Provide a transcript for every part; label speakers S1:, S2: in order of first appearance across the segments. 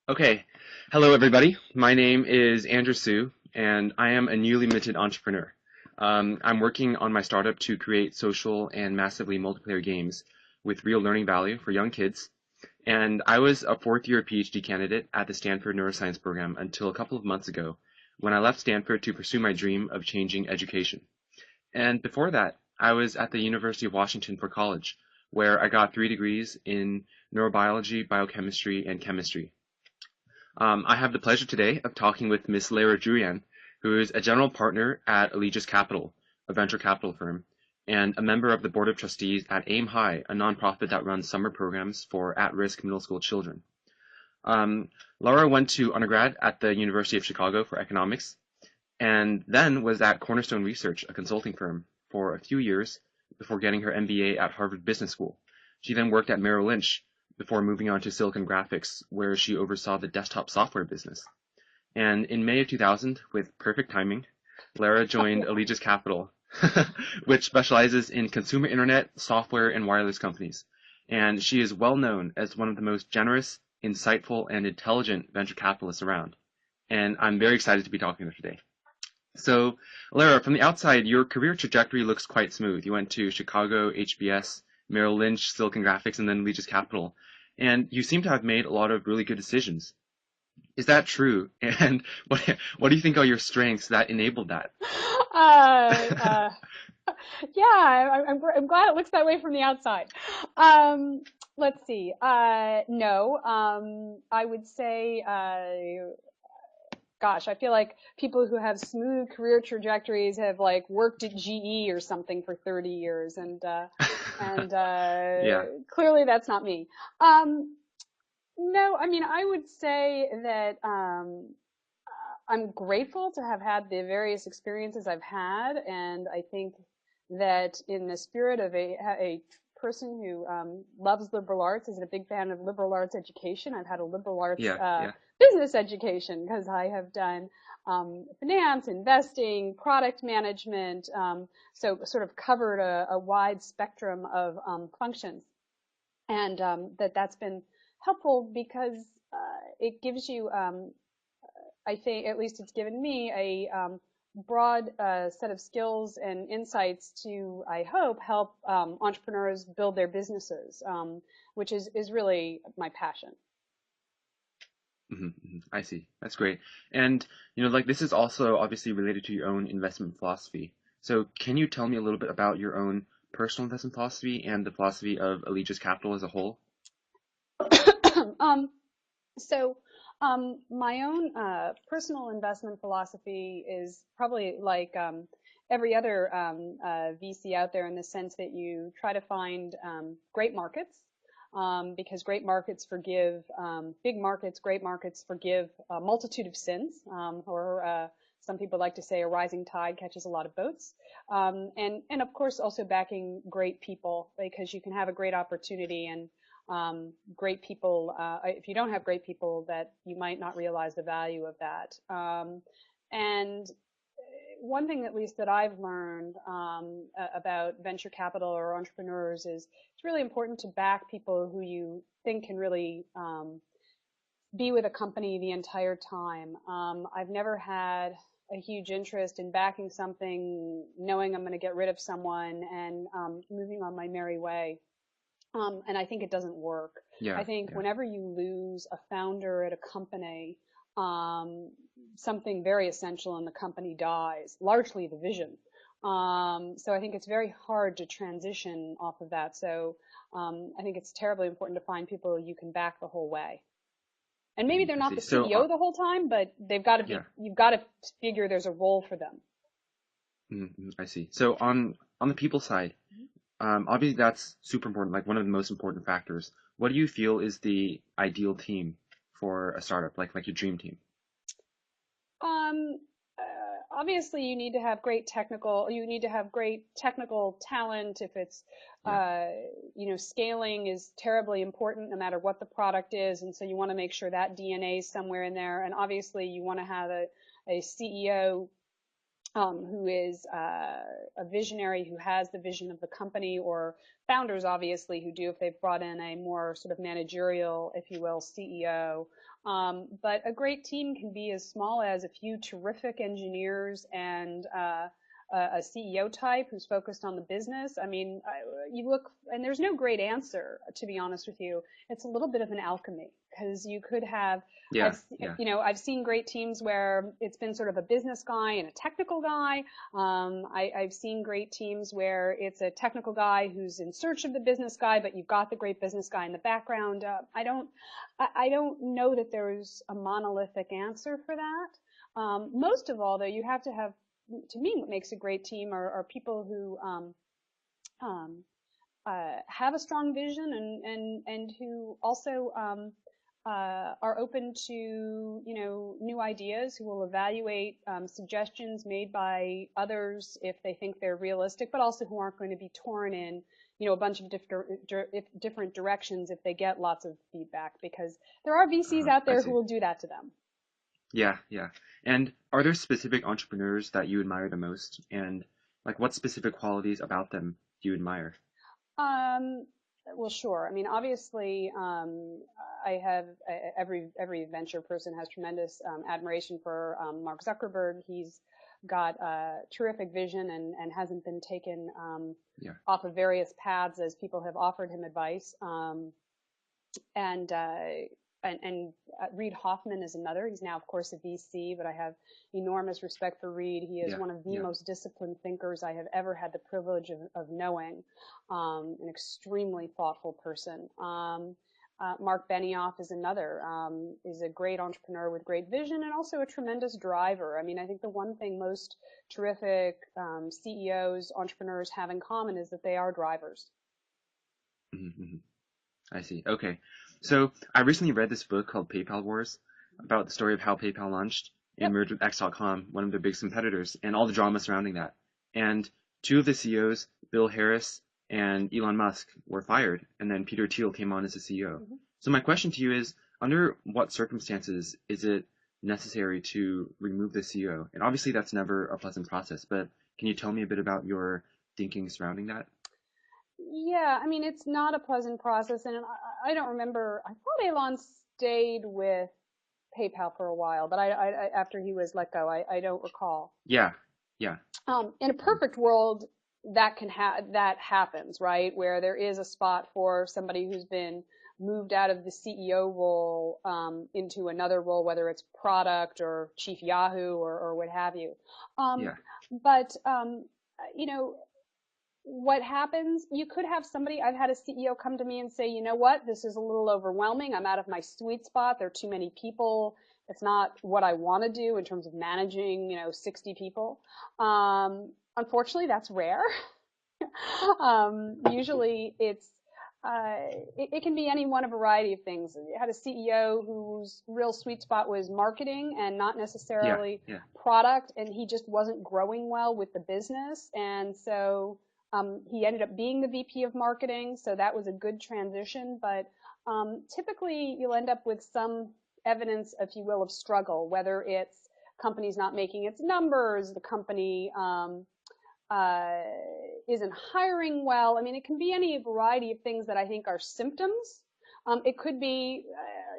S1: Okay. Hello, everybody. My name is Andrew Su, and I am a newly minted entrepreneur. I'm working on my startup to create social and massively multiplayer games with real learning value for young kids. And I was a fourth-year PhD candidate at the Stanford Neuroscience program until a couple of months ago when I left Stanford to pursue my dream of changing education. And before that, I was at the University of Washington for college, where I got 3 degrees in neurobiology, biochemistry, and chemistry. I have the pleasure today of talking with Miss Lara Druyan, who is a general partner at Allegis Capital, a venture capital firm, and a member of the board of trustees at Aim High, a nonprofit that runs summer programs for at-risk middle school children. Laura went to undergrad at the University of Chicago for economics, and then was at Cornerstone Research, a consulting firm, for a few years before getting her MBA at Harvard Business School. She then worked at Merrill Lynch before moving on to Silicon Graphics, where she oversaw the desktop software business. And in May of 2000, with perfect timing, Lara joined Allegis Capital, which specializes in consumer internet, software, and wireless companies. And she is well known as one of the most generous, insightful, and intelligent venture capitalists around. And I'm very excited to be talking to her today. So, Lara, from the outside, your career trajectory looks quite smooth. You went to Chicago, HBS, Merrill Lynch, Silicon Graphics, and then Allegis Capital. And you seem to have made a lot of really good decisions. Is that true? And what do you think are your strengths that enabled that?
S2: Uh, uh, yeah, I'm glad it looks that way from the outside. Let's see. No, I would say, gosh, I feel like people who have smooth career trajectories have like worked at GE or something for 30 years, and
S1: Yeah,
S2: clearly that's not me. Um, no, I mean, I would say that I'm grateful to have had the various experiences I've had, and I think that in the spirit of a person who loves liberal arts, is a big fan of liberal arts education. I've had a liberal arts
S1: yeah, yeah.
S2: business education because I have done finance, investing, product management, so sort of covered a wide spectrum of functions, and that's been helpful because it gives you I think at least it's given me a broad set of skills and insights to, I hope, help entrepreneurs build their businesses, which is really my passion.
S1: I see. That's great. And, like this is also obviously related to your own investment philosophy. So can you tell me a little bit about your own personal investment philosophy and the philosophy of Allegis Capital as a whole?
S2: um, so my own personal investment philosophy is probably like every other VC out there in the sense that you try to find great markets because great markets forgive big markets, great markets forgive a multitude of sins, or some people like to say a rising tide catches a lot of boats. And of course also backing great people because you can have a great opportunity and great people. If you don't have great people, that you might not realize the value of that. And one thing, at least that I've learned about venture capital or entrepreneurs is it's really important to back people who you think can really be with a company the entire time. I've never had a huge interest in backing something, knowing I'm going to get rid of someone and moving on my merry way. And I think it doesn't work. I
S1: Yeah,
S2: think
S1: yeah.
S2: whenever you lose a founder at a company, um, something very essential in the company dies, largely the vision. So I think it's very hard to transition off of that. So I think it's terribly important to find people you can back the whole way. And maybe they're
S1: I
S2: not
S1: see.
S2: the
S1: So,
S2: CEO the whole time, but they've got to
S1: yeah,
S2: be, you've got to figure there's a role for them.
S1: I see. So on the people side, obviously that's super important, like one of the most important factors. What do you feel is the ideal team for a startup, like your dream team?
S2: Um, Obviously you need to have great technical talent. If it's,
S1: Yeah,
S2: scaling is terribly important no matter what the product is. And so you want to make sure that DNA is somewhere in there. And obviously you want to have a CEO who is a visionary, who has the vision of the company, or founders, obviously, who do if they've brought in a more sort of managerial, if you will, CEO. But a great team can be as small as a few terrific engineers and a CEO type who's focused on the business. I mean, you look, and there's no great answer, to be honest with you. It's a little bit of an alchemy because you could have,
S1: Yeah, yeah,
S2: I've seen great teams where it's been sort of a business guy and a technical guy. I've seen great teams where it's a technical guy who's in search of the business guy, but you've got the great business guy in the background. I don't know that there's a monolithic answer for that. Most of all, though, you have to have, to me, what makes a great team are people who um, have a strong vision and who also are open to new ideas, who will evaluate suggestions made by others if they think they're realistic, but also who aren't going to be torn in a bunch of different directions if they get lots of feedback, because there are VCs out
S1: I
S2: there who
S1: see.
S2: will do that to them.
S1: Yeah, yeah. And are there specific entrepreneurs that you admire the most? And like, what specific qualities about them do you admire?
S2: Um, well, sure. I mean, obviously, I have every venture person has tremendous admiration for Mark Zuckerberg. He's got a terrific vision and hasn't been taken
S1: Yeah,
S2: off of various paths as people have offered him advice. And Reid Hoffman is another. He's now, of course, a VC, but I have enormous respect for Reid. He is
S1: yeah,
S2: one of the
S1: yeah,
S2: most disciplined thinkers I have ever had the privilege of knowing. An extremely thoughtful person. Mark Benioff is another. Is a great entrepreneur with great vision and also a tremendous driver. I mean, I think the one thing most terrific CEOs, entrepreneurs have in common is that they are drivers.
S1: hmm I see. Okay. So I recently read this book called PayPal Wars about the story of how PayPal launched and
S2: Yep.
S1: merged with X.com, one of their biggest competitors, and all the drama surrounding that. And two of the CEOs, Bill Harris and Elon Musk, were fired, and then Peter Thiel came on as the CEO.
S2: Mhm.
S1: So my question to you is, under what circumstances is it necessary to remove the CEO? And obviously that's never a pleasant process, but can you tell me a bit about your thinking surrounding that?
S2: Yeah, I mean, it's not a pleasant process, and I don't remember. I thought Elon stayed with PayPal for a while, but after he was let go, I don't recall.
S1: Yeah, yeah,
S2: In a
S1: mhm,
S2: perfect world, that happens, right? Where there is a spot for somebody who's been moved out of the CEO role into another role, whether it's product or chief Yahoo or what have you. Um,
S1: yeah,
S2: but you know, what happens, you could have somebody, I've had a CEO come to me and say, you know what, this is a little overwhelming. I'm out of my sweet spot. There are too many people. It's not what I want to do in terms of managing, 60 people. Unfortunately, that's rare. Usually it can be any one of a variety of things. You had a CEO whose real sweet spot was marketing and not
S1: yeah,
S2: necessarily
S1: yeah.
S2: product, and he just wasn't growing well with the business. And so he ended up being the VP of marketing, so that was a good transition. But typically, you'll end up with some evidence, if you will, of struggle, whether it's company's not making its numbers, the company uh, isn't hiring well. I mean, it can be any variety of things that I think are symptoms. It could be,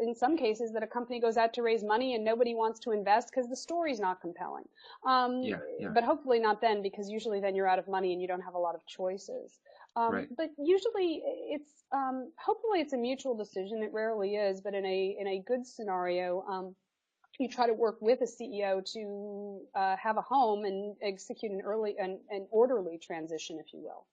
S2: in some cases, that a company goes out to raise money and nobody wants to invest because the story's not compelling. Um,
S1: Yeah, yeah,
S2: but hopefully not then, because usually then you're out of money and you don't have a lot of choices.
S1: right.
S2: But usually hopefully it's a mutual decision. It rarely is, but in a good scenario, you try to work with a CEO to have a home and execute an orderly transition, if you will.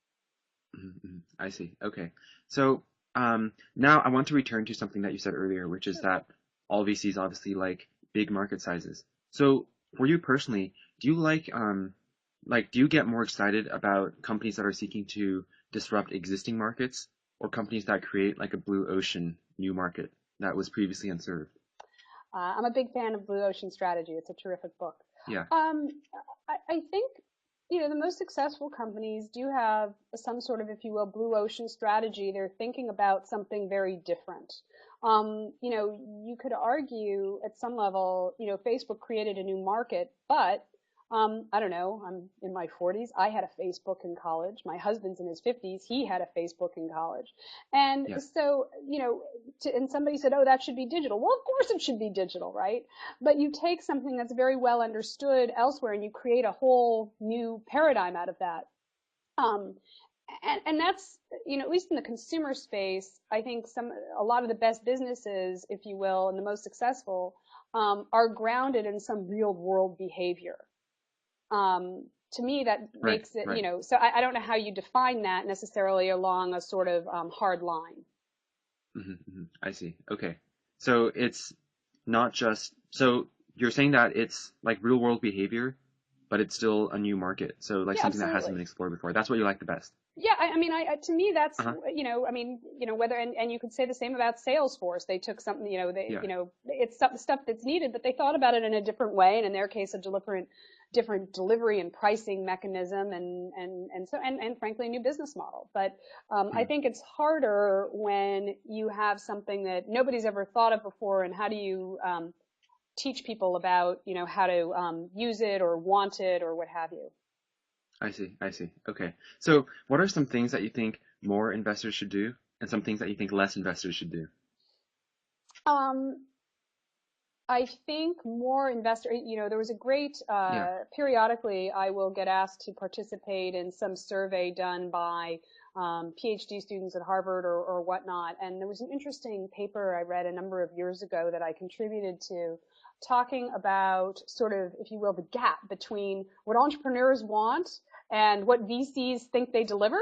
S1: I see. Okay. So now I want to return to something that you said earlier, which is
S2: Sure.
S1: that all VCs obviously like big market sizes. So for you personally, do you do you get more excited about companies that are seeking to disrupt existing markets or companies that create like a blue ocean new market that was previously unserved?
S2: I'm a big fan of Blue Ocean Strategy. It's a terrific book.
S1: Yeah.
S2: Um, I think, the most successful companies do have some sort of, if you will, blue ocean strategy. They're thinking about something very different. You could argue at some level, Facebook created a new market, but I don't know. I'm in my 40s. I had a Facebook in college. My husband's in his 50s. He had a Facebook in college. And
S1: Yeah.
S2: so, and somebody said, oh, that should be digital. Well, of course it should be digital, right? But you take something that's very well understood elsewhere and you create a whole new paradigm out of that. Um, and that's, at least in the consumer space, I think a lot of the best businesses, if you will, and the most successful, are grounded in some real world behavior. To me, that
S1: Right.
S2: makes it,
S1: Right.
S2: so I don't know how you define that necessarily along a sort of hard line.
S1: I see. Okay. So it's not just, so you're saying that it's like real world behavior, but it's still a new market. So like
S2: Yeah,
S1: something that hasn't
S2: absolutely.
S1: been explored before. That's what you like the best.
S2: Yeah, I mean, to me, that's,
S1: Uh-huh.
S2: whether, and you could say the same about Salesforce. They took something,
S1: Yeah.
S2: it's stuff that's needed, but they thought about it in a different way, and in their case, a different delivery and pricing mechanism, and frankly, a new business model. But I
S1: Hmm.
S2: think it's harder when you have something that nobody's ever thought of before, and how do you teach people about, how to use it or want it or what have you.
S1: I see. I see. Okay. So what are some things that you think more investors should do and some things that you think less investors should do?
S2: Um, I think more investor, there was a great,
S1: Yeah.
S2: periodically I will get asked to participate in some survey done by PhD students at Harvard or whatnot. And there was an interesting paper I read a number of years ago that I contributed to, talking about sort of, if you will, the gap between what entrepreneurs want and what VCs think they deliver.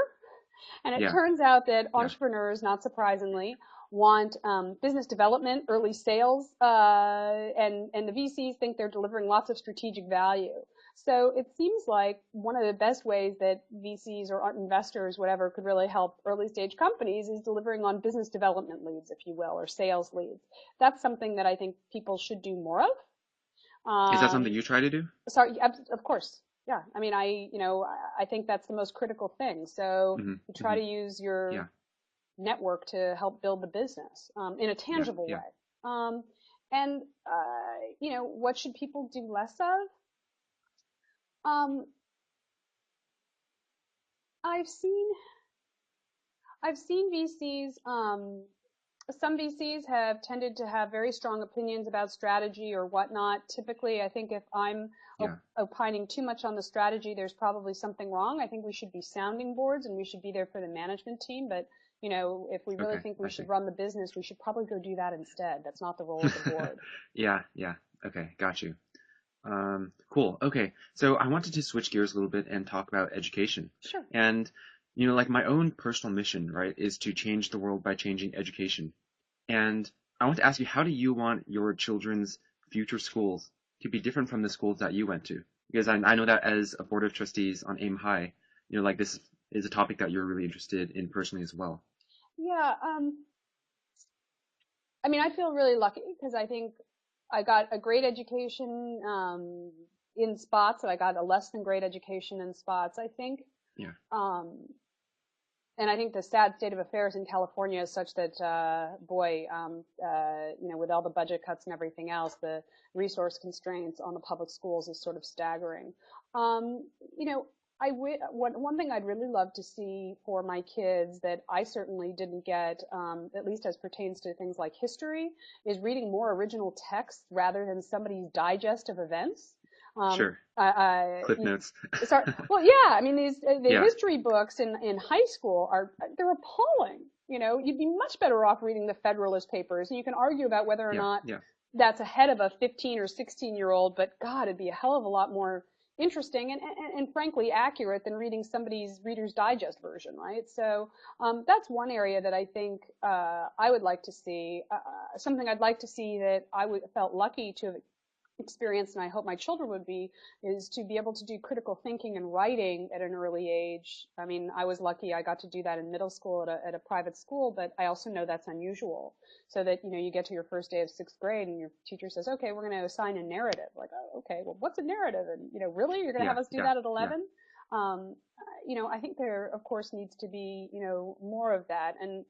S2: And it
S1: Yeah.
S2: turns out that
S1: Yeah.
S2: entrepreneurs, not surprisingly, want business development, early sales, and the VCs think they're delivering lots of strategic value. So it seems like one of the best ways that VCs or investors, whatever, could really help early stage companies is delivering on business development leads, if you will, or sales leads. That's something that I think people should do more of.
S1: Is that something
S2: Um,
S1: you try to do?
S2: sorry, of course. Yeah. I mean, I think that's the most critical thing. So
S1: Hmm.
S2: you try
S1: Hmm.
S2: to use your
S1: Yeah.
S2: network to help build the business in a
S1: Yeah.
S2: tangible
S1: Yeah.
S2: way. And what should people do less of? Um, I've seen I've seen VCs. Some VCs have tended to have very strong opinions about strategy or whatnot. Typically, I think if I'm
S1: Yeah.
S2: opining too much on the strategy, there's probably something wrong. I think we should be sounding boards and we should be there for the management team. But, if we really
S1: Okay.
S2: think we
S1: I
S2: should
S1: see.
S2: run the business, we should probably go do that instead. That's not the role of the board.
S1: Yeah. Yeah. Okay. Got you. Cool. Okay. So I wanted to switch gears a little bit and talk about education.
S2: Sure.
S1: And, like my own personal mission, right, is to change the world by changing education. And I want to ask you, how do you want your children's future schools to be different from the schools that you went to? Because I know that as a board of trustees on Aim High, like this is a topic that you're really interested in personally as well.
S2: Yeah. I mean, I feel really lucky because I think I got a great education in spots, and I got a less than great education in spots. I think.
S1: Yeah.
S2: Um, and I think the sad state of affairs in California is such that, with all the budget cuts and everything else, the resource constraints on the public schools is sort of staggering. Um, you know, one thing I'd really love to see for my kids that I certainly didn't get, at least as pertains to things like history, is reading more original text rather than somebody's digest of events. Um,
S1: Sure.
S2: I, I,
S1: Clip notes.
S2: Sorry. Well, yeah. I mean, the
S1: Yeah.
S2: history books in high school they're appalling. You'd be much better off reading the Federalist Papers, and you can argue about whether or
S1: Yeah.
S2: not
S1: Yeah.
S2: that's ahead of a 15 or 16-year-old. But God, it'd be a hell of a lot more interesting and frankly accurate than reading somebody's Reader's Digest version, right? So that's one area that I think I would like to see. Something I'd like to see that felt lucky to have experience, and I hope my children would be, is to be able to do critical thinking and writing at an early age. I mean, I was lucky I got to do that in middle school at a private school, but I also know that's unusual. So that, you get to your first day of sixth grade and your teacher says, okay, we're going to assign a narrative. Like, oh, okay, well, what's a narrative? And, really, you're going to
S1: Yeah.
S2: have us do
S1: Yeah.
S2: that at
S1: Yeah.
S2: 11? Um, I think there, of course, needs to be, more of that. And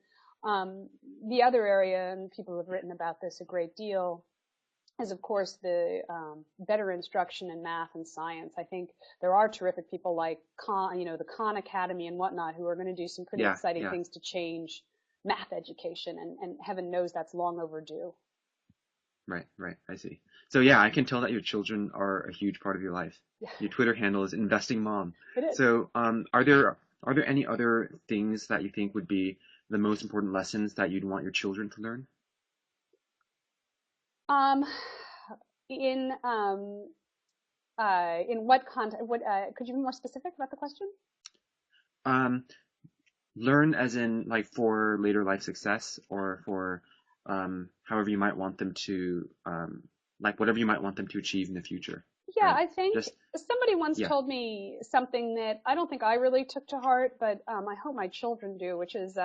S2: the other area, and people have written about this a great deal, is of course the better instruction in math and science. I think there are terrific people like the Khan Academy and whatnot who are going to do some pretty
S1: Yeah,
S2: exciting
S1: yeah.
S2: things to change math education, and heaven knows that's long overdue.
S1: Right, right. I see. So yeah, I can tell that your children are a huge part of your life.
S2: Yeah,
S1: Your Twitter handle is investing mom.
S2: it is.
S1: So, are there any other things that you think would be the most important lessons that you'd want your children to learn?
S2: Um, in what context? What could you be more specific about the question?
S1: Um, Learn as in like for later life success or for however you might want them to like whatever you might want them to achieve in the future,
S2: Yeah,
S1: right?
S2: I think
S1: Just
S2: somebody once
S1: yeah.
S2: told me something that I don't think I really took to heart, but I hope my children do, which is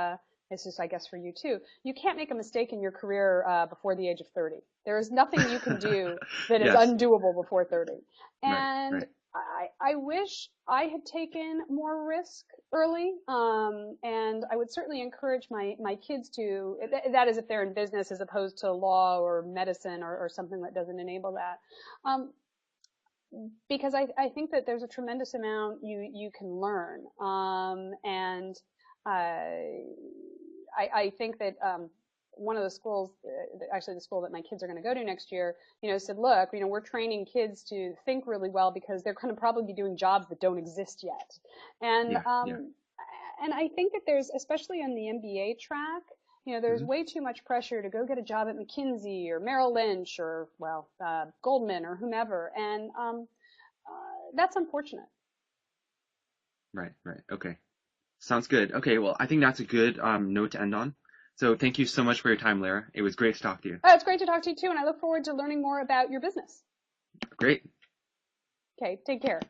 S2: this is, I guess, for you too. You can't make a mistake in your career before the age of 30. There is nothing you can do that is
S1: Yes.
S2: undoable before 30.
S1: Right,
S2: And
S1: right.
S2: I wish I had taken more risk early, and I would certainly encourage my kids to. That is, if they're in business as opposed to law or medicine or something that doesn't enable that. Um, because I think that there's a tremendous amount you can learn. And I think that one of the schools, actually the school that my kids are going to go to next year, said, look, we're training kids to think really well because they're going to probably be doing jobs that don't exist yet. And
S1: Yeah, yeah.
S2: I think that there's, especially on the MBA track, there's
S1: Hmm.
S2: way too much pressure to go get a job at McKinsey or Merrill Lynch or, well, Goldman or whomever. And that's unfortunate.
S1: Right, right. Okay. Sounds good. Okay, well, I think that's a good note to end on. So thank you so much for your time, Lara. It was great to talk to you.
S2: Oh, it's great to talk to you too, and I look forward to learning more about your business.
S1: Great.
S2: Okay, take care.